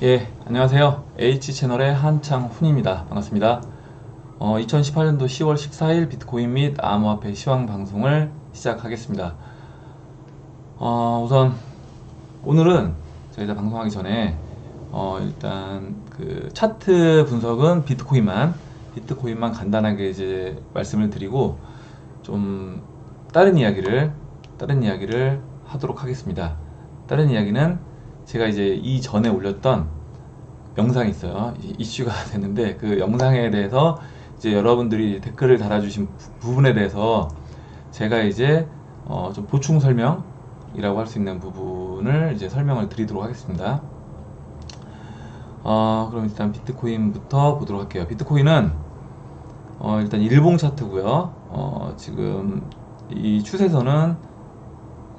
예, 안녕하세요. H채널의 한창훈입니다. 반갑습니다. 2018년도 10월 14일 비트코인 및 암호화폐 시황 방송을 시작하겠습니다. 우선 오늘은 저희가 방송하기 전에 일단 그 차트 분석은 비트코인만 간단하게 이제 말씀을 드리고 좀 다른 이야기를 하도록 하겠습니다. 다른 이야기는 제가 이제 이전에 올렸던 영상이 있어요. 이슈가 됐는데 그 영상에 대해서 이제 여러분들이 댓글을 달아주신 부분에 대해서 제가 이제 좀 보충 설명이라고 할 수 있는 부분을 이제 설명을 드리도록 하겠습니다. 그럼 일단 비트코인부터 보도록 할게요. 비트코인은 일단 일봉 차트고요. 지금 이 추세선은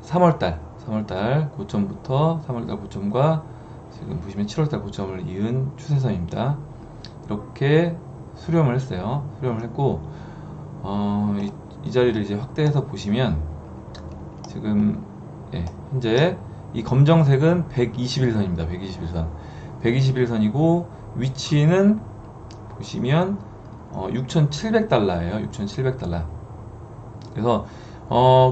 3월달 고점부터 3월달 고점과 지금 보시면 7월달 고점을 이은 추세선입니다. 이렇게 수렴을 했어요. 수렴을 했고 이 자리를 이제 확대해서 보시면 지금 현재 이 검정색은 121선입니다. 121선이고 위치는 보시면 6,700달러예요. 6,700달러. 그래서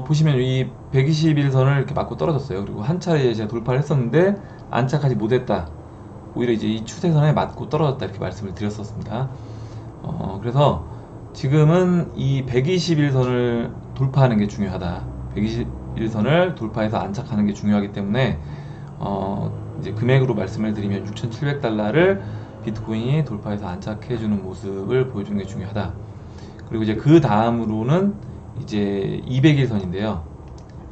보시면 이 121선을 이렇게 맞고 떨어졌어요. 그리고 한 차례 제가 돌파를 했었는데 안착하지 못했다. 오히려 이제 이 추세선에 맞고 떨어졌다 이렇게 말씀을 드렸었습니다. 그래서 지금은 이 121선을 돌파하는 게 중요하다. 121선을 돌파해서 안착하는 게 중요하기 때문에 이제 금액으로 말씀을 드리면 6,700달러를 비트코인이 돌파해서 안착해주는 모습을 보여주는 게 중요하다. 그리고 이제 그 다음으로는 이제 200일선인데요.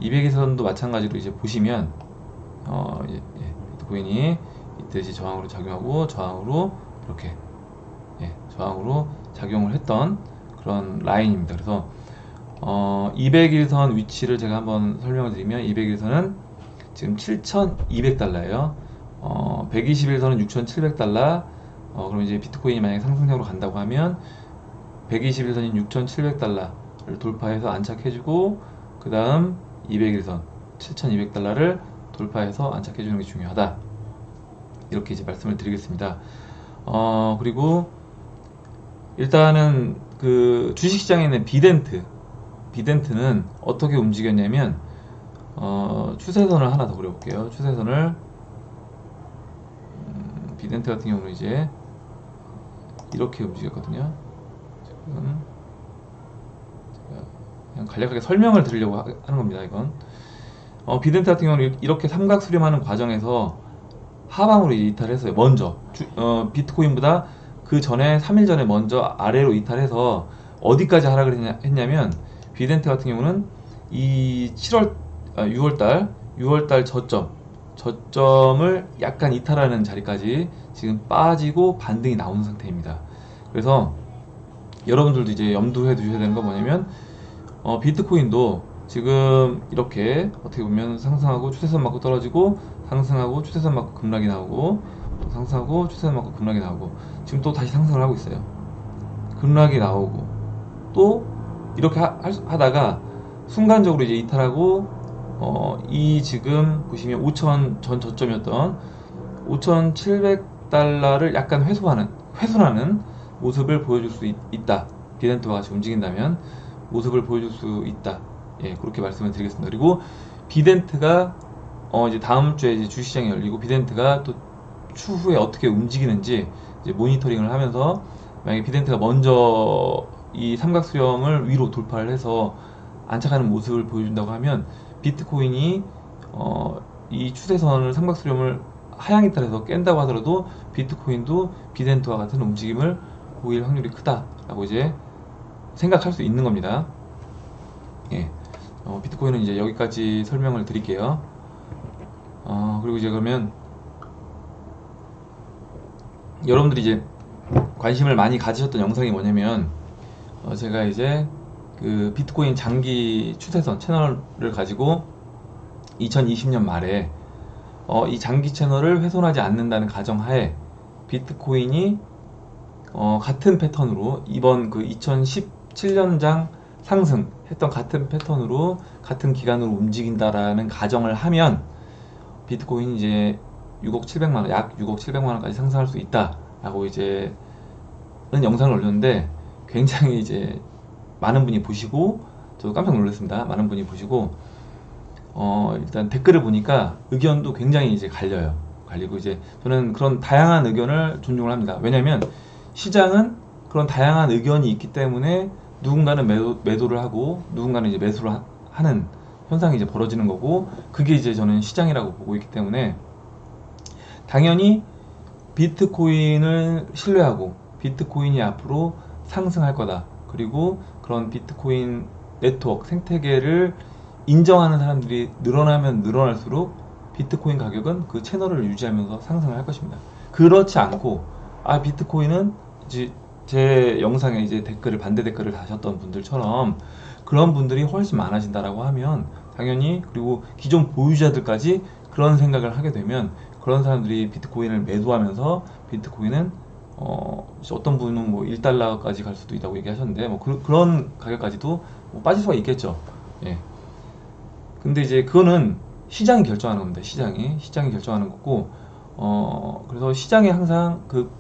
200일선도 마찬가지로 이제 보시면 비트코인이 이때 이제 저항으로 작용하고 저항으로 이렇게 저항으로 작용을 했던 그런 라인입니다. 그래서 200일선 위치를 제가 한번 설명을 드리면 200일선은 지금 7,200달러예요. 121선은 6,700달러. 그럼 이제 비트코인이 만약에 상승적으로 간다고 하면 121선인 6,700달러를 돌파해서 안착해주고 그 다음 200일선 7,200달러를 돌파해서 안착해주는 게 중요하다. 이렇게 이제 말씀을 드리겠습니다. 그리고 일단은 그 주식시장에 있는 비덴트는 어떻게 움직였냐면 추세선을 하나 더 그려볼게요. 추세선을 비덴트 같은 경우는 이제 이렇게 움직였거든요. 지금 제가 그냥 간략하게 설명을 드리려고 하는 겁니다. 이건 비덴트 같은 경우는 이렇게 삼각 수렴하는 과정에서 하방으로 이탈했어요. 먼저 비트코인보다 그 전에 3일 전에 먼저 아래로 이탈해서 어디까지 하락을 했냐면 비덴트 같은 경우는 이 6월달 저점을 약간 이탈하는 자리까지 지금 빠지고 반등이 나오는 상태입니다. 그래서 여러분들도 이제 염두해 두셔야 되는 건 뭐냐면 비트코인도 지금 이렇게 어떻게 보면 상승하고 추세선 맞고 떨어지고 상승하고 추세선 맞고 급락이 나오고 또 상승하고 추세선 맞고 급락이 나오고 지금 또 다시 상승을 하고 있어요. 급락이 나오고 또 이렇게 하다가 순간적으로 이제 이탈하고 이 지금 보시면 5천 전 저점이었던 5,700달러를 약간 훼손하는 모습을 보여줄 수 있다. 비덴트와 같이 움직인다면 모습을 보여줄 수 있다. 그렇게 말씀을 드리겠습니다. 그리고 비덴트가 이제 다음 주에 이제 주시장이 열리고 비덴트가 또 추후에 어떻게 움직이는지 이제 모니터링을 하면서 만약에 비덴트가 먼저 이 삼각 수렴을 위로 돌파를 해서 안착하는 모습을 보여준다고 하면 비트코인이 이 추세선을 삼각 수렴을 하향 이탈해서 깬다고 하더라도 비트코인도 비덴트와 같은 움직임을 보일 확률이 크다라고 이제 생각할 수 있는 겁니다. 비트코인은 이제 여기까지 설명을 드릴게요. 그리고 이제 그러면 여러분들이 이제 관심을 많이 가지셨던 영상이 뭐냐면 제가 이제 그 비트코인 장기 추세선 채널을 가지고 2020년 말에 이 장기 채널을 훼손하지 않는다는 가정하에 비트코인이 같은 패턴으로 이번 그 2017년장 상승했던 같은 패턴으로 같은 기간으로 움직인다라는 가정을 하면 비트코인이 이제 6억 700만 원, 약 6억 700만 원까지 상승할 수 있다라고 이제 는 영상을 올렸는데 굉장히 이제 많은 분이 보시고 저 깜짝 놀랐습니다. 많은 분이 보시고 일단 댓글을 보니까 의견도 굉장히 이제 갈리고 이제 저는 그런 다양한 의견을 존중을 합니다. 왜냐면 시장은 그런 다양한 의견이 있기 때문에 누군가는 매도를 하고 누군가는 이제 매수를 하는 현상이 이제 벌어지는 거고, 그게 이제 저는 시장이라고 보고 있기 때문에 당연히 비트코인을 신뢰하고 비트코인이 앞으로 상승할 거다, 그리고 그런 비트코인 네트워크 생태계를 인정하는 사람들이 늘어나면 늘어날수록 비트코인 가격은 그 채널을 유지하면서 상승을 할 것입니다. 그렇지 않고 비트코인은 이제 제 영상에 이제 반대 댓글을 다셨던 분들처럼 그런 분들이 훨씬 많아진다라고 하면 당연히, 그리고 기존 보유자들까지 그런 생각을 하게 되면 그런 사람들이 비트코인을 매도하면서 비트코인은 어떤 분은 뭐 1달러까지 갈 수도 있다고 얘기하셨는데 뭐 그런 가격까지도 뭐 빠질 수가 있겠죠. 예. 근데 이제 그거는 시장이 결정하는 겁니다. 시장이 결정하는 거고, 그래서 시장에 항상 그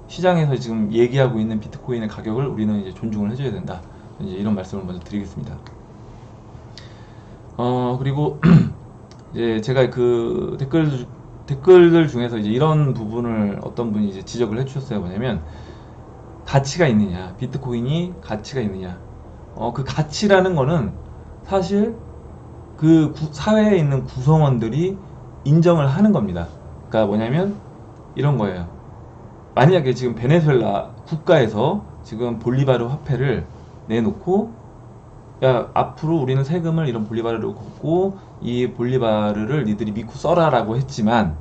시장에서 지금 얘기하고 있는 비트코인의 가격을 우리는 이제 존중을 해줘야 된다. 이제 이런 말씀을 먼저 드리겠습니다. 그리고 이제 제가 그 댓글들 중에서 이제 이런 부분을 어떤 분이 이제 지적을 해주셨어요. 뭐냐면 가치가 있느냐, 비트코인이 가치가 있느냐. 그 가치라는 거는 사실 그 사회에 있는 구성원들이 인정을 하는 겁니다. 그러니까 뭐냐면 이런 거예요. 만약에 지금 베네수엘라 국가에서 지금 볼리바르 화폐를 내놓고, 야, 앞으로 우리는 세금을 이런 볼리바르로 걷고 이 볼리바르를 니들이 믿고 써라 라고 했지만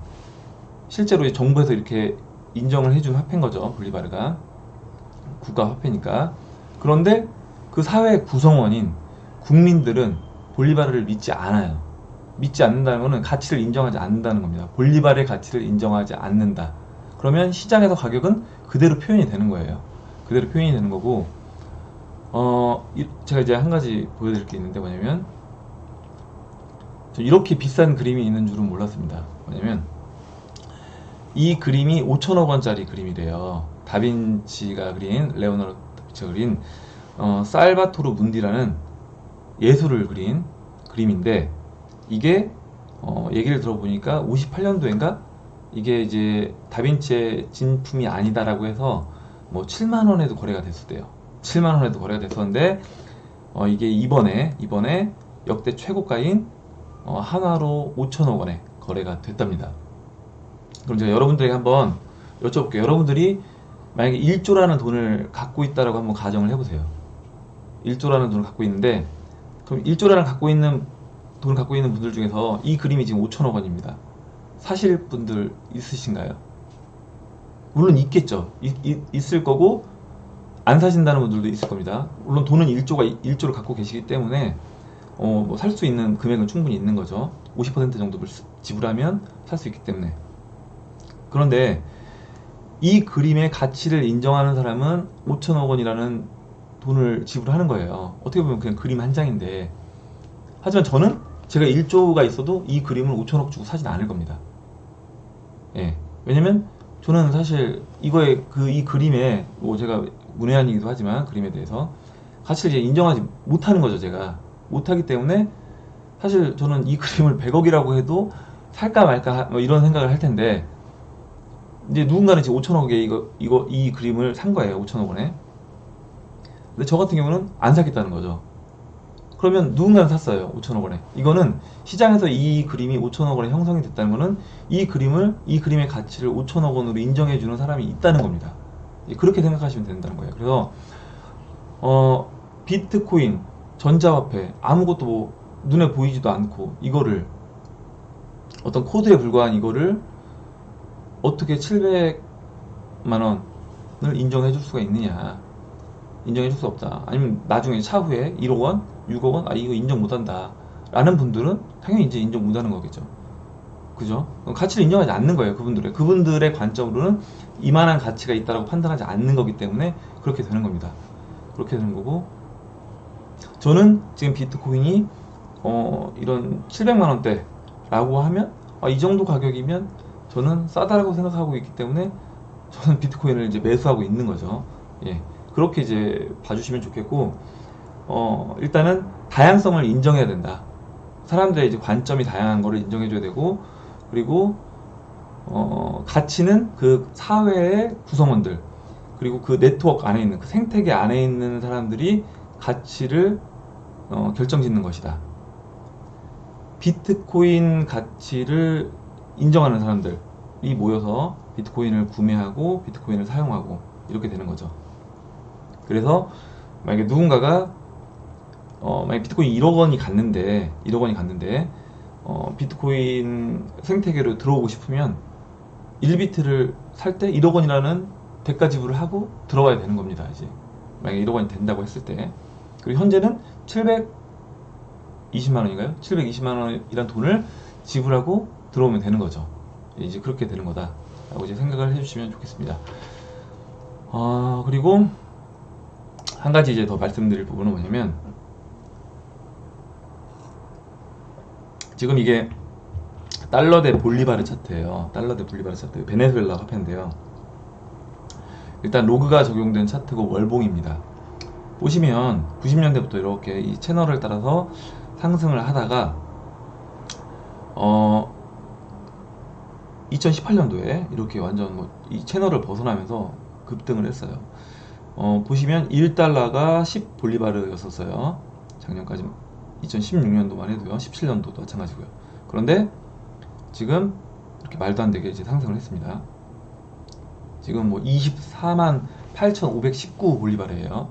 실제로 정부에서 이렇게 인정을 해준 화폐인 거죠. 볼리바르가 국가 화폐니까. 그런데 그 사회 구성원인 국민들은 볼리바르를 믿지 않아요. 믿지 않는다는 것은 가치를 인정하지 않는다는 겁니다. 볼리바르의 가치를 인정하지 않는다. 그러면 시장에서 가격은 그대로 표현이 되는 거예요. 그대로 표현이 되는 거고, 제가 이제 한 가지 보여드릴 게 있는데 뭐냐면, 이렇게 비싼 그림이 있는 줄은 몰랐습니다. 뭐냐면 이 그림이 5천억 원짜리 그림이래요. 다빈치가 그린, 레오나르도 다빈치가 그린 살바토르 문디라는 예술을 그린 그림인데, 이게 얘기를 들어보니까 58년도인가 이게 이제 다빈치의 진품이 아니다라고 해서 뭐 7만 원에도 거래가 됐었대요. 7만 원에도 거래가 됐었는데 이게 이번에 역대 최고가인 하나로 5천억 원에 거래가 됐답니다. 그럼 제가 여러분들에게 한번 여쭤볼게요. 여러분들이 만약에 1조라는 돈을 갖고 있다라고 한번 가정을 해보세요. 1조라는 돈을 갖고 있는데, 그럼 1조라는 돈을 갖고 있는 분들 중에서 이 그림이 지금 5천억 원입니다. 사실 분들 있으신가요? 물론 있겠죠. 있을 거고, 안 사신다는 분들도 있을 겁니다. 물론 돈은 1조를 갖고 계시기 때문에 뭐 살 수 있는 금액은 충분히 있는 거죠. 50% 정도를 지불하면 살 수 있기 때문에. 그런데 이 그림의 가치를 인정하는 사람은 5천억 원이라는 돈을 지불하는 거예요. 어떻게 보면 그냥 그림 한 장인데, 하지만 저는 제가 1조가 있어도 이 그림을 5천억 주고 사진 않을 겁니다. 예. 왜냐면 저는 사실 이 그림에 뭐 제가 문외한이기도 하지만 그림에 대해서 가치를 이제 인정하지 못하는 거죠. 제가 못하기 때문에 사실 저는 이 그림을 100억이라고 해도 살까 말까 뭐 이런 생각을 할 텐데, 이제 누군가는 지금 5천억에 이 그림을 산 거예요. 5천억 원에. 근데 저 같은 경우는 안 사겠다는 거죠. 그러면 누군가는 샀어요. 5천억 원에. 이거는 시장에서 이 그림이 5천억 원에 형성이 됐다는 거는 이 그림의 가치를 5천억 원으로 인정해 주는 사람이 있다는 겁니다. 그렇게 생각하시면 된다는 거예요. 그래서 비트코인, 전자화폐, 아무것도 뭐 눈에 보이지도 않고 이거를 어떤 코드에 불과한 이거를 어떻게 700만 원을 인정해 줄 수가 있느냐. 인정해 줄 수 없다. 아니면 나중에 차후에 1억 원, 6억 원, 이거 인정 못 한다 라는 분들은 당연히 이제 인정 못 하는 거겠죠. 그죠? 가치를 인정하지 않는 거예요. 그분들의 관점으로는 이만한 가치가 있다고 판단하지 않는 거기 때문에 그렇게 되는 겁니다. 그렇게 되는 거고, 저는 지금 비트코인이 이런 700만 원대 라고 하면 이 정도 가격이면 저는 싸다라고 생각하고 있기 때문에 저는 비트코인을 이제 매수하고 있는 거죠. 예. 그렇게 이제 봐주시면 좋겠고, 일단은 다양성을 인정해야 된다. 사람들의 이제 관점이 다양한 거를 인정해줘야 되고, 그리고, 가치는 그 사회의 구성원들, 그리고 그 네트워크 안에 있는, 그 생태계 안에 있는 사람들이 가치를 결정짓는 것이다. 비트코인 가치를 인정하는 사람들이 모여서 비트코인을 구매하고 비트코인을 사용하고 이렇게 되는 거죠. 그래서 만약에 누군가가 만약에 비트코인 1억 원이 갔는데 비트코인 생태계로 들어오고 싶으면 1비트를 살 때 1억 원이라는 대가 지불을 하고 들어와야 되는 겁니다. 이제 만약에 1억 원이 된다고 했을 때, 그리고 현재는 720만 원인가요? 720만 원이란 돈을 지불하고 들어오면 되는 거죠. 이제 그렇게 되는 거다 라고 이제 생각을 해주시면 좋겠습니다. 그리고 한 가지 이제 더 말씀드릴 부분은 뭐냐면, 지금 이게 달러 대 볼리바르 차트예요. 달러 대 볼리바르 차트, 베네수엘라 화폐인데요. 일단 로그가 적용된 차트고 월봉입니다. 보시면 90년대부터 이렇게 이 채널을 따라서 상승을 하다가 2018년도에 이렇게 완전 이 채널을 벗어나면서 급등을 했어요. 보시면 1달러가 10볼리바르였었어요. 작년까지 2016년도만 해도요. 17년도도 마찬가지고요. 그런데 지금 이렇게 말도 안 되게 이제 상승을 했습니다. 지금 24만 8,519볼리바르예요.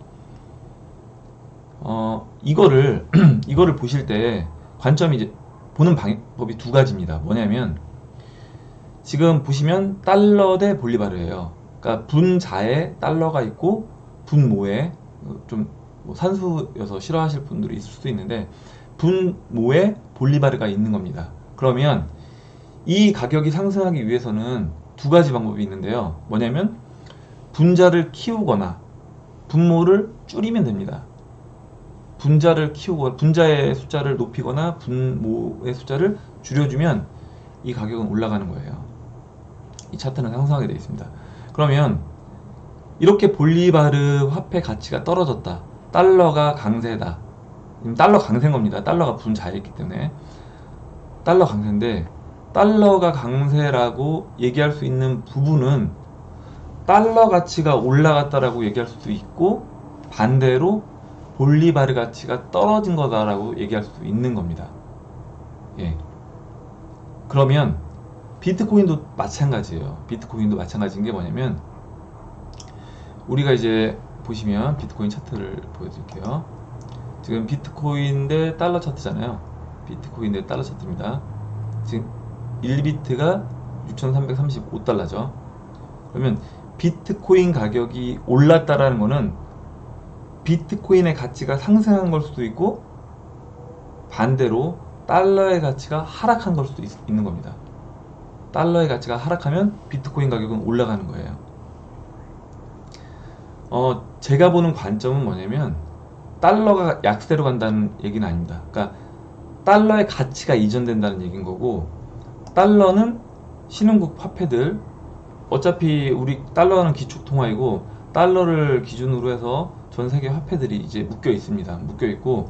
이거를 보실 때 관점이 이제 보는 방법이 두 가지입니다. 뭐냐면, 지금 보시면 달러 대 볼리바르예요. 그러니까 분자에 달러가 있고 분모에, 좀 산수여서 싫어하실 분들이 있을 수도 있는데, 분모에 볼리바르가 있는 겁니다. 그러면 이 가격이 상승하기 위해서는 두 가지 방법이 있는데요. 뭐냐면 분자를 키우거나 분모를 줄이면 됩니다. 분자를 키우고 분자의 숫자를 높이거나 분모의 숫자를 줄여주면 이 가격은 올라가는 거예요. 이 차트는 상승하게 되어 있습니다. 그러면 이렇게 볼리바르 화폐 가치가 떨어졌다, 달러가 강세다, 달러 강세인 겁니다. 달러가 분자에 있기 때문에 달러 강세인데, 달러가 강세라고 얘기할 수 있는 부분은 달러 가치가 올라갔다라고 얘기할 수도 있고, 반대로 볼리바르 가치가 떨어진 거다라고 얘기할 수도 있는 겁니다. 예. 그러면 비트코인도 마찬가지예요. 비트코인도 마찬가지인 게 뭐냐면, 우리가 이제 보시면 비트코인 차트를 보여드릴게요. 지금 비트코인 대 달러 차트잖아요. 비트코인 대 달러 차트입니다. 지금 1비트가 6,335달러죠. 그러면 비트코인 가격이 올랐다라는 거는 비트코인의 가치가 상승한 걸 수도 있고, 반대로 달러의 가치가 하락한 걸 수도 있는 겁니다. 달러의 가치가 하락하면 비트코인 가격은 올라가는 거예요. 제가 보는 관점은 뭐냐면, 달러가 약세로 간다는 얘기는 아닙니다. 그러니까 달러의 가치가 이전된다는 얘기인 거고, 달러는 신흥국 화폐들, 어차피 우리 달러는 기축통화이고 달러를 기준으로 해서 전 세계 화폐들이 이제 묶여 있습니다. 묶여 있고,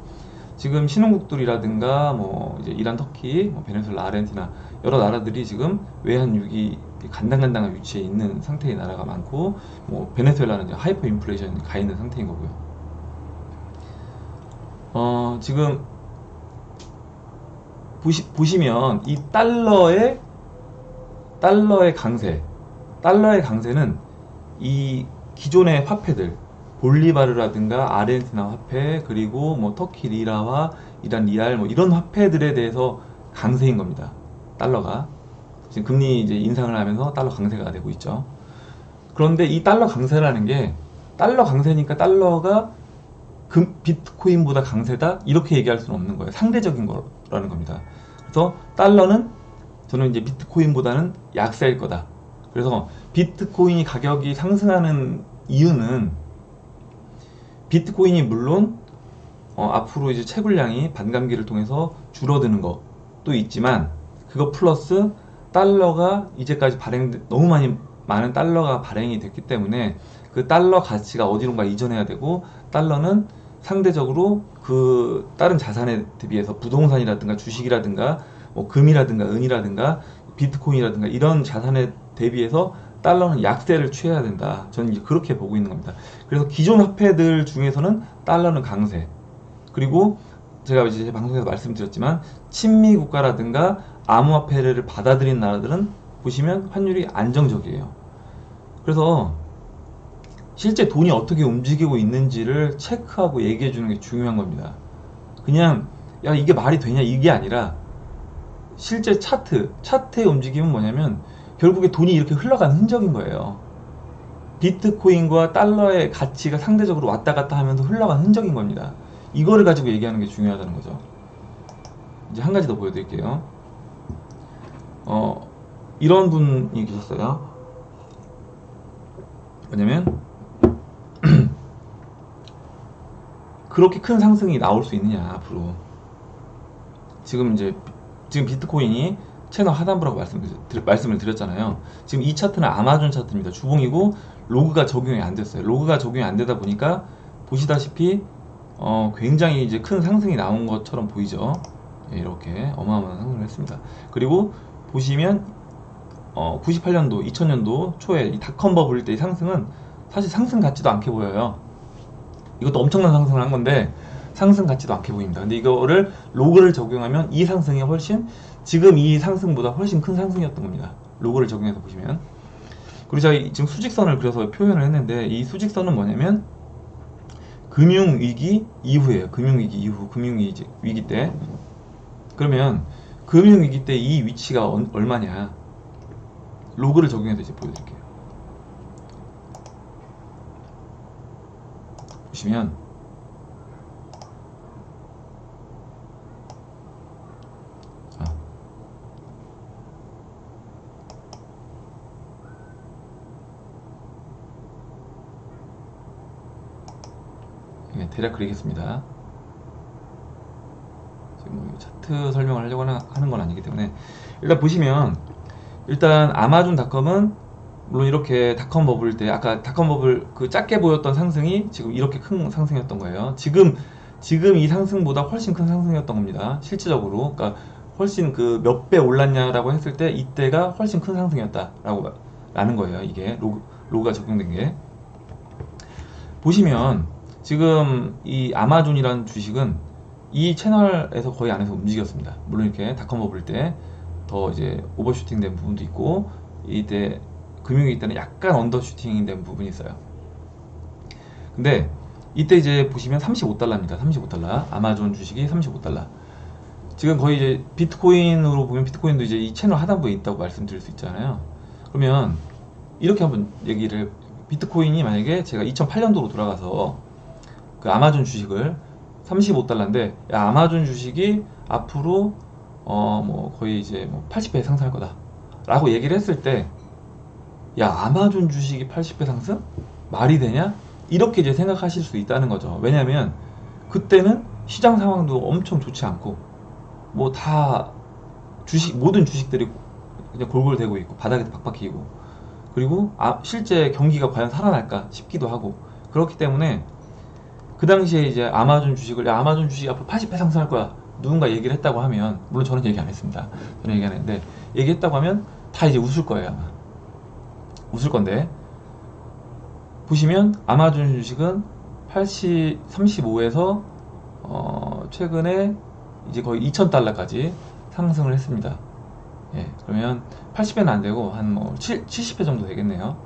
지금 신흥국들이라든가 이제 이란, 터키, 베네수엘라, 아르헨티나 여러 나라들이 지금 외환위기 간당간당한 위치에 있는 상태의 나라가 많고, 베네수엘라는 이제 하이퍼 인플레이션 가 있는 상태인 거고요. 지금 보시면 이 달러의 강세는 이 기존의 화폐들, 볼리바르라든가 아르헨티나 화폐, 그리고 터키 리라와 이란 리알 이런 화폐들에 대해서 강세인 겁니다. 달러가 지금 금리 이제 인상을 하면서 달러 강세가 되고 있죠. 그런데 이 달러 강세라는 게, 달러 강세니까 달러가 비트코인보다 강세다 이렇게 얘기할 수는 없는 거예요. 상대적인 거라는 겁니다. 그래서 달러는 저는 이제 비트코인보다는 약세일 거다. 그래서 비트코인이 가격이 상승하는 이유는, 비트코인이 물론 앞으로 이제 채굴량이 반감기를 통해서 줄어드는 것도 있지만, 그거 플러스 달러가 이제까지 너무 많은 달러가 발행이 됐기 때문에 그 달러 가치가 어디론가 이전해야 되고, 달러는 상대적으로 그 다른 자산에 비해서 부동산이라든가 주식이라든가 뭐 금이라든가 은이라든가 비트코인이라든가 이런 자산에 대비해서 달러는 약세를 취해야 된다. 저는 이제 그렇게 보고 있는 겁니다. 그래서 기존 화폐들 중에서는 달러는 강세, 그리고 제가 이제 제 방송에서 말씀드렸지만 친미 국가라든가 암호화폐를 받아들인 나라들은 보시면 환율이 안정적이에요. 그래서 실제 돈이 어떻게 움직이고 있는지를 체크하고 얘기해 주는 게 중요한 겁니다. 그냥 야 이게 말이 되냐 이게 아니라 실제 차트의 움직임은 뭐냐면 결국에 돈이 이렇게 흘러가는 흔적인 거예요. 비트코인과 달러의 가치가 상대적으로 왔다 갔다 하면서 흘러가는 흔적인 겁니다. 이거를 가지고 얘기하는 게 중요하다는 거죠. 이제 한 가지 더 보여드릴게요. 이런 분이 계셨어요. 뭐냐면 그렇게 큰 상승이 나올 수 있느냐 앞으로. 지금 비트코인이 채널 하단부라고 말씀을 드렸잖아요. 지금 이 차트는 아마존 차트입니다. 주봉이고 로그가 적용이 안 됐어요. 로그가 적용이 안 되다 보니까 보시다시피 굉장히 이제 큰 상승이 나온 것처럼 보이죠. 예, 이렇게 어마어마한 상승을 했습니다. 그리고 보시면 98년도, 2000년도 초에 이 닷컴 버블 때의 상승은 사실 상승 같지도 않게 보여요. 이것도 엄청난 상승을 한 건데 상승 같지도 않게 보입니다. 근데 이거를 로그를 적용하면 이 상승이 훨씬, 지금 이 상승보다 훨씬 큰 상승이었던 겁니다. 로그를 적용해서 보시면. 그리고 제가 지금 수직선을 그려서 표현을 했는데, 이 수직선은 뭐냐면 금융위기 이후예요. 금융위기 이후, 금융위기 때. 그러면 금융위기 때 이 위치가 얼마냐, 로그를 적용해서 이제 보여드릴게요. 보시면 대략 그리겠습니다. 지금 뭐 차트 설명을 하려고 하는 건 아니기 때문에 일단 보시면, 일단 아마존닷컴은 물론 이렇게 닷컴 버블 때, 아까 닷컴 버블 그 작게 보였던 상승이 지금 이렇게 큰 상승이었던 거예요. 지금 이 상승보다 훨씬 큰 상승이었던 겁니다. 실질적으로. 그러니까 훨씬 그 몇 배 올랐냐라고 했을 때 이때가 훨씬 큰 상승이었다라는 거예요. 이게 로그가 적용된 게. 보시면 지금 이 아마존이라는 주식은 이 채널에서 거의 안에서 움직였습니다. 물론 이렇게 닷컴 버블 때 더 이제 오버슈팅 된 부분도 있고, 이때 금융위기 때는 약간 언더슈팅 된 부분이 있어요. 근데 이때 이제 보시면 35달러입니다. 35달러. 아마존 주식이 35달러. 지금 거의 이제 비트코인으로 보면, 비트코인도 이제 이 채널 하단부에 있다고 말씀드릴 수 있잖아요. 그러면 이렇게 한번 얘기를, 비트코인이 만약에 제가 2008년도로 돌아가서 그 아마존 주식을 35달러인데, 야, 아마존 주식이 앞으로 뭐 거의 이제 뭐 80배 상승할 거다 라고 얘기를 했을 때, 야, 아마존 주식이 80배 상승? 말이 되냐? 이렇게 이제 생각하실 수 있다는 거죠. 왜냐면 그때는 시장 상황도 엄청 좋지 않고, 뭐 다 모든 주식들이 그냥 골골대고 있고 바닥에 박박히고, 그리고 실제 경기가 과연 살아날까 싶기도 하고, 그렇기 때문에 그 당시에 이제 아마존 주식을, 야, 아마존 주식이 앞으로 80배 상승할 거야, 누군가 얘기를 했다고 하면, 물론 저는 얘기 안 했습니다. 저는 얘기 안 했는데, 얘기했다고 하면 다 이제 웃을 거예요. 아마 웃을 건데, 보시면 아마존 주식은 35에서 최근에 이제 거의 2000달러까지 상승을 했습니다. 예, 그러면 80배는 안 되고 한 뭐 70배 정도 되겠네요.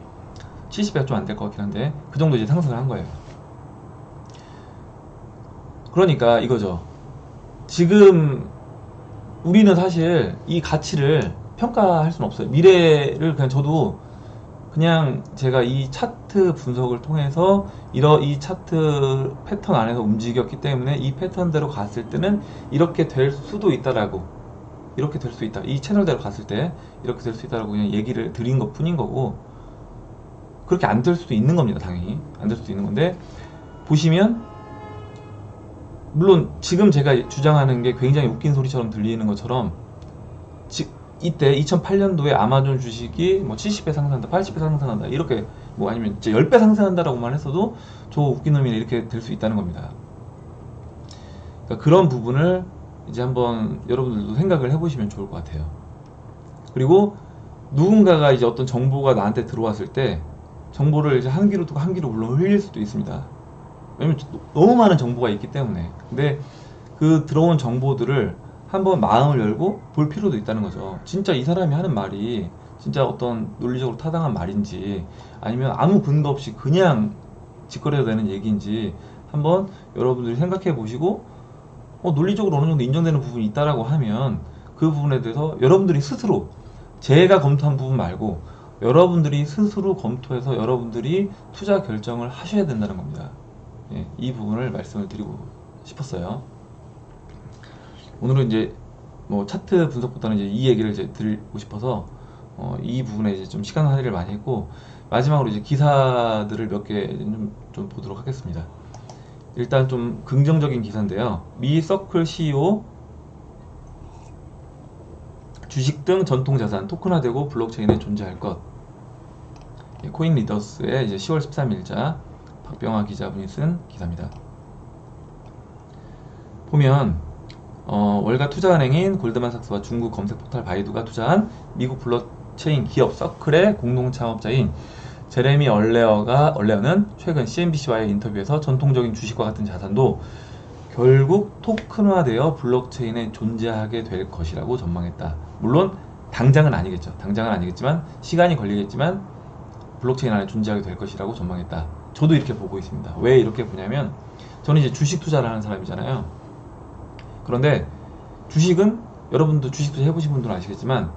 70배가 좀 안 될 것 같긴 한데 그 정도 이제 상승을 한 거예요. 그러니까 이거죠. 지금 우리는 사실 이 가치를 평가할 수는 없어요. 미래를 그냥 저도 그냥 제가 이 차트 분석을 통해서 이 차트 패턴 안에서 움직였기 때문에 이 패턴대로 갔을 때는 이렇게 될 수도 있다라고, 이렇게 될 수 있다, 이 채널대로 갔을 때 이렇게 될 수 있다라고 그냥 얘기를 드린 것 뿐인 거고, 그렇게 안 될 수도 있는 겁니다. 당연히 안 될 수도 있는 건데, 보시면 물론 지금 제가 주장하는 게 굉장히 웃긴 소리처럼 들리는 것처럼 이때 2008년도에 아마존 주식이 뭐 70배 상승한다, 80배 상승한다, 이렇게 뭐 아니면 이제 10배 상승한다라고만 했어도 저 웃긴 놈이네 이렇게 될 수 있다는 겁니다. 그러니까 그런 부분을 이제 한번 여러분들도 생각을 해보시면 좋을 것 같아요. 그리고 누군가가 이제 어떤 정보가 나한테 들어왔을 때 정보를 이제 한 귀로 듣고 한 귀로 물론 흘릴 수도 있습니다. 왜냐면 너무 많은 정보가 있기 때문에. 근데 그 들어온 정보들을 한번 마음을 열고 볼 필요도 있다는 거죠. 진짜 이 사람이 하는 말이 진짜 어떤 논리적으로 타당한 말인지 아니면 아무 근거 없이 그냥 짓거려도 되는 얘기인지 한번 여러분들이 생각해 보시고 논리적으로 어느 정도 인정되는 부분이 있다라고 하면 그 부분에 대해서 여러분들이 스스로 제가 검토한 부분 말고 여러분들이 스스로 검토해서 여러분들이 투자 결정을 하셔야 된다는 겁니다. 예, 이 부분을 말씀을 드리고 싶었어요. 오늘은 이제 뭐 차트 분석보다는 이제 이 얘기를 이제 드리고 싶어서 이 부분에 이제 좀 시간 할애를 많이 했고 마지막으로 이제 기사들을 몇 개 좀 보도록 하겠습니다. 일단 좀 긍정적인 기사인데요. 미 서클 CEO 주식 등 전통 자산 토큰화되고 블록체인에 존재할 것. 코인 리더스의 이제 10월 13일자 박병화 기자분이 쓴 기사입니다. 보면 월가 투자은행인 골드만삭스와 중국 검색 포털 바이두가 투자한 미국 블록체인 기업 서클의 공동 창업자인 제레미 얼레어는 최근 CNBC와의 인터뷰에서 전통적인 주식과 같은 자산도 결국 토큰화되어 블록체인에 존재하게 될 것이라고 전망했다. 물론 당장은 아니겠죠. 당장은 아니겠지만 시간이 걸리겠지만 블록체인 안에 존재하게 될 것이라고 전망했다. 저도 이렇게 보고 있습니다. 왜 이렇게 보냐면 저는 이제 주식 투자를 하는 사람이잖아요. 그런데 주식은 여러분도 주식 투자 해보신 분들은 아시겠지만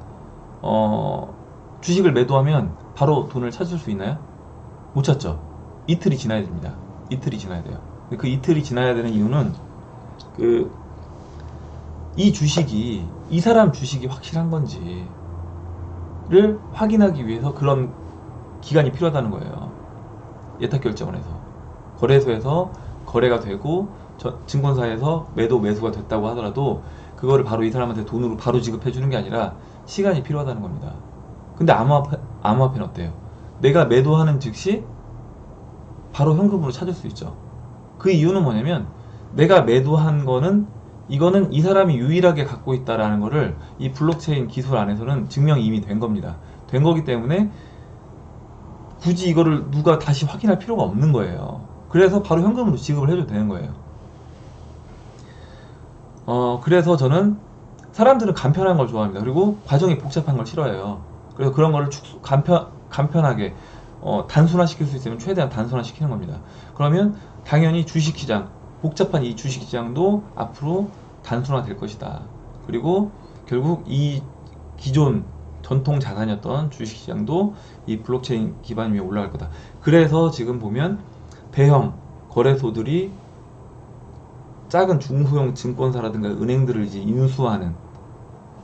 주식을 매도하면 바로 돈을 찾을 수 있나요? 못 찾죠. 이틀이 지나야 됩니다. 이틀이 지나야 돼요. 그 이틀이 지나야 되는 이유는 이 주식이 이 사람 주식이 확실한 건지를 확인하기 위해서 그런 기간이 필요하다는 거예요. 예탁 결정을 해서 거래소에서 거래가 되고 증권사에서 매도 매수가 됐다고 하더라도 그거를 바로 이 사람한테 돈으로 바로 지급해 주는 게 아니라 시간이 필요하다는 겁니다. 근데 암호화폐는 어때요? 내가 매도하는 즉시 바로 현금으로 찾을 수 있죠. 그 이유는 뭐냐면 내가 매도한 거는 이거는 이 사람이 유일하게 갖고 있다라는 거를 이 블록체인 기술 안에서는 증명이 이미 된 겁니다. 된 거기 때문에 굳이 이거를 누가 다시 확인할 필요가 없는 거예요. 그래서 바로 현금으로 지급을 해줘도 되는 거예요. 그래서 저는 사람들은 간편한 걸 좋아합니다. 그리고 과정이 복잡한 걸 싫어해요. 그래서 그런 거를 간편하게 단순화시킬 수 있으면 최대한 단순화시키는 겁니다. 그러면 당연히 주식시장, 복잡한 이 주식시장도 앞으로 단순화될 것이다. 그리고 결국 이 기존 전통 자산이었던 주식시장도 이 블록체인 기반 위에 올라갈 거다. 그래서 지금 보면 대형 거래소들이 작은 중소형 증권사라든가 은행들을 이제 인수하는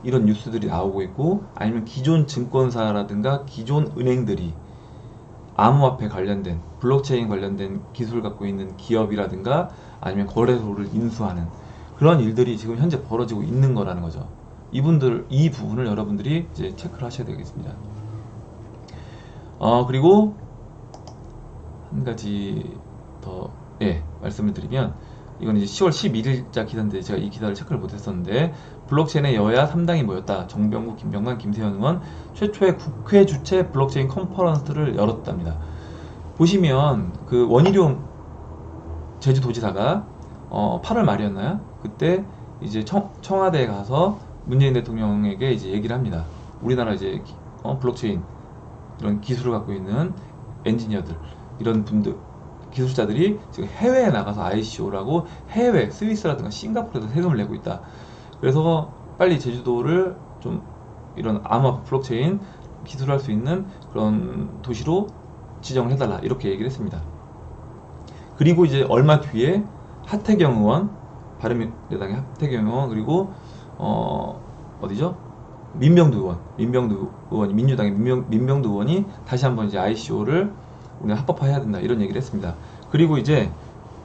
이런 뉴스들이 나오고 있고, 아니면 기존 증권사라든가 기존 은행들이 암호화폐 관련된 블록체인 관련된 기술 갖고 있는 기업이라든가 아니면 거래소를 인수하는 그런 일들이 지금 현재 벌어지고 있는 거라는 거죠. 이 부분을 여러분들이 이제 체크를 하셔야 되겠습니다. 그리고 한 가지 더 말씀을 드리면, 이건 이제 10월 11일자 기사인데 제가 이 기사를 체크를 못했었는데, 블록체인의 여야 3당이 모였다. 정병국, 김병관, 김세현 의원 최초의 국회 주최 블록체인 컨퍼런스를 열었답니다. 보시면 그 원희룡 제주도지사가 8월 말이었나요? 그때 이제 청와대에 가서 문재인 대통령에게 이제 얘기를 합니다. 우리나라 이제 블록체인 이런 기술을 갖고 있는 엔지니어들, 이런 분들, 기술자들이 지금 해외에 나가서 ICO라고 해외 스위스라든가 싱가포르에서 세금을 내고 있다. 그래서 빨리 제주도를 좀 이런 암호화폐 블록체인 기술을 할 수 있는 그런 도시로 지정을 해달라, 이렇게 얘기를 했습니다. 그리고 이제 얼마 뒤에 하태경 의원, 바른미래당의 하태경 의원, 그리고 어디죠? 민병두 의원이 민주당의 민병두 의원이 다시 한번 이제 ICO를 우리가 합법화해야 된다, 이런 얘기를 했습니다. 그리고 이제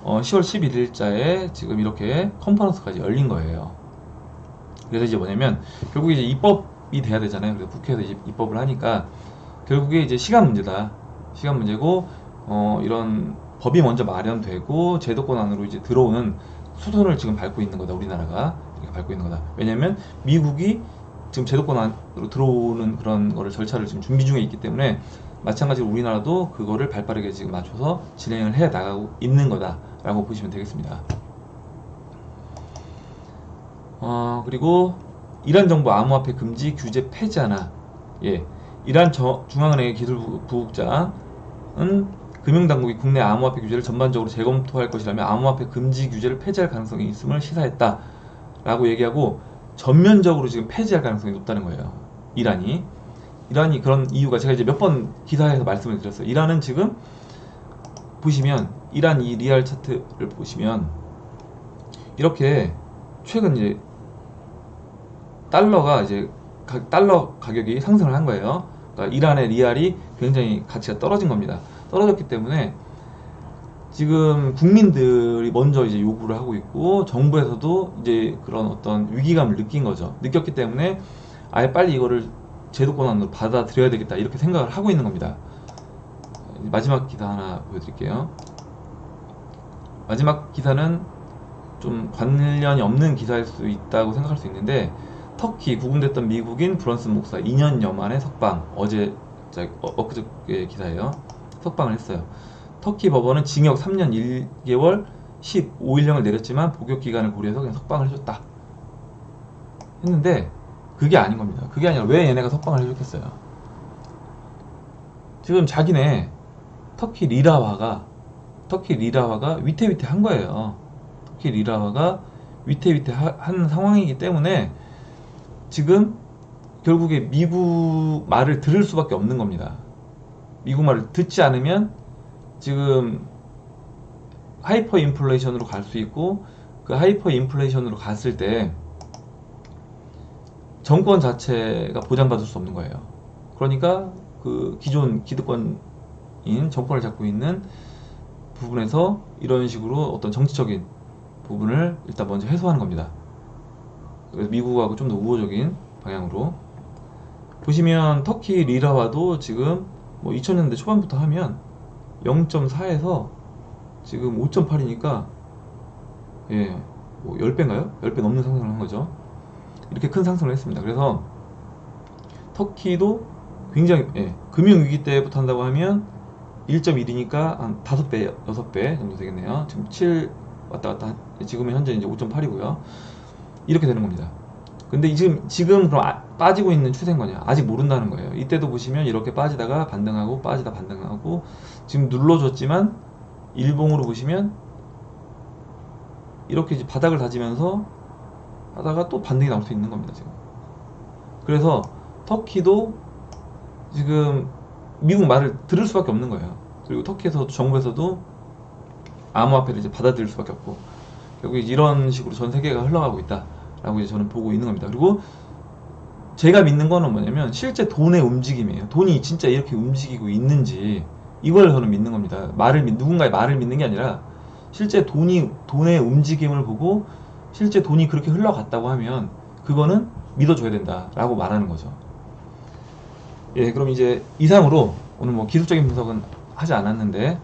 10월 11일자에 지금 이렇게 컨퍼런스까지 열린 거예요. 그래서 이제 뭐냐면 결국 이제 입법 입법이 돼야 되잖아요. 그래서 국회에서 이제 입법을 하니까 결국에 이제 시간 문제다. 시간 문제고 이런 법이 먼저 마련되고 제도권 안으로 이제 들어오는 수순을 지금 밟고 있는 거다. 우리나라가 이렇게 밟고 있는 거다. 왜냐면 미국이 지금 제도권 안으로 들어오는 그런 거를 절차를 지금 준비 중에 있기 때문에 마찬가지로 우리나라도 그거를 발빠르게 지금 맞춰서 진행을 해 나가고 있는 거다라고 보시면 되겠습니다. 그리고 이란 정부 암호화폐 금지 규제 폐지하나. 예, 이란 중앙은행의 기술부국장은 금융당국이 국내 암호화폐 규제를 전반적으로 재검토할 것이라며 암호화폐 금지 규제를 폐지할 가능성이 있음을 시사했다 라고 얘기하고, 전면적으로 지금 폐지할 가능성이 높다는 거예요. 이란이 그런 이유가 제가 이제 몇 번 기사에서 말씀을 드렸어요. 이란은 지금 보시면 이란 이 리얼 차트를 보시면 이렇게 최근 이제 달러가 이제 달러 가격이 상승을 한 거예요. 그러니까 이란의 리알이 굉장히 가치가 떨어진 겁니다. 떨어졌기 때문에 지금 국민들이 먼저 이제 요구를 하고 있고, 정부에서도 이제 그런 어떤 위기감을 느낀 거죠. 느꼈기 때문에 아예 빨리 이거를 제도권 안으로 받아들여야 되겠다 이렇게 생각을 하고 있는 겁니다. 마지막 기사 하나 보여드릴게요. 마지막 기사는 좀 관련이 없는 기사일 수 있다고 생각할 수 있는데, 터키 구금됐던 미국인 브런슨 목사 2년여 만에 석방. 어제 엊그저께 기사예요. 석방을 했어요. 터키 법원은 징역 3년 1개월 15일형을 내렸지만 복역 기간을 고려해서 그냥 석방을 해줬다 했는데, 그게 아닌 겁니다. 그게 아니라 왜 얘네가 석방을 해줬겠어요. 지금 자기네 터키 리라화가 위태위태한 거예요. 터키 리라화가 위태위태한 상황이기 때문에 지금 결국에 미국 말을 들을 수밖에 없는 겁니다. 미국 말을 듣지 않으면 지금 하이퍼 인플레이션으로 갈 수 있고, 그 하이퍼 인플레이션으로 갔을 때 정권 자체가 보장받을 수 없는 거예요. 그러니까 그 기존 기득권인 정권을 잡고 있는 부분에서 이런 식으로 어떤 정치적인 부분을 일단 먼저 해소하는 겁니다. 그래서 미국하고 좀 더 우호적인 방향으로 보시면 터키 리라화도 지금 뭐 2000년대 초반부터 하면 0.4에서 지금 5.8이니까 예, 뭐 10배인가요? 10배 넘는 상승을 한 거죠. 이렇게 큰 상승을 했습니다. 그래서 터키도 굉장히 금융위기 때부터 한다고 하면 1.1이니까 한 5배, 6배 정도 되겠네요. 지금 7 왔다 갔다, 지금은 현재 이제 5.8이고요. 이렇게 되는 겁니다. 근데 지금 그럼 빠지고 있는 추세인 거냐? 아직 모른다는 거예요. 이때도 보시면 이렇게 빠지다가 반등하고 빠지다 반등하고, 지금 눌러줬지만 일봉으로 보시면 이렇게 이제 바닥을 다지면서 하다가 또 반등이 나올 수 있는 겁니다, 지금. 그래서 터키도 지금 미국 말을 들을 수밖에 없는 거예요. 그리고 터키에서 정부에서도 암호화폐를 이제 받아들일 수밖에 없고, 결국 이런 식으로 전 세계가 흘러가고 있다라고 이제 저는 보고 있는 겁니다. 그리고 제가 믿는 거는 뭐냐면 실제 돈의 움직임이에요. 돈이 진짜 이렇게 움직이고 있는지, 이걸 저는 믿는 겁니다. 누군가의 말을 믿는 게 아니라 실제 돈의 움직임을 보고 실제 돈이 그렇게 흘러갔다고 하면 그거는 믿어줘야 된다라고 말하는 거죠. 예, 그럼 이제 이상으로 오늘 뭐 기술적인 분석은 하지 않았는데,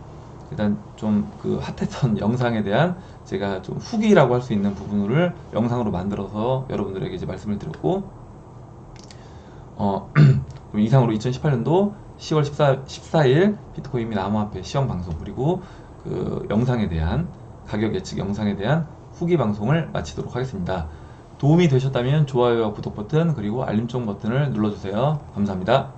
일단 좀 그 핫했던 영상에 대한 제가 좀 후기라고 할 수 있는 부분을 영상으로 만들어서 여러분들에게 이제 말씀을 드렸고, 그럼 이상으로 2018년도 10월 14일 비트코인 및 암호화폐 시험 방송, 그리고 그 영상에 대한 가격 예측 영상에 대한 후기 방송을 마치도록 하겠습니다. 도움이 되셨다면 좋아요와 구독 버튼, 그리고 알림송 버튼을 눌러주세요. 감사합니다.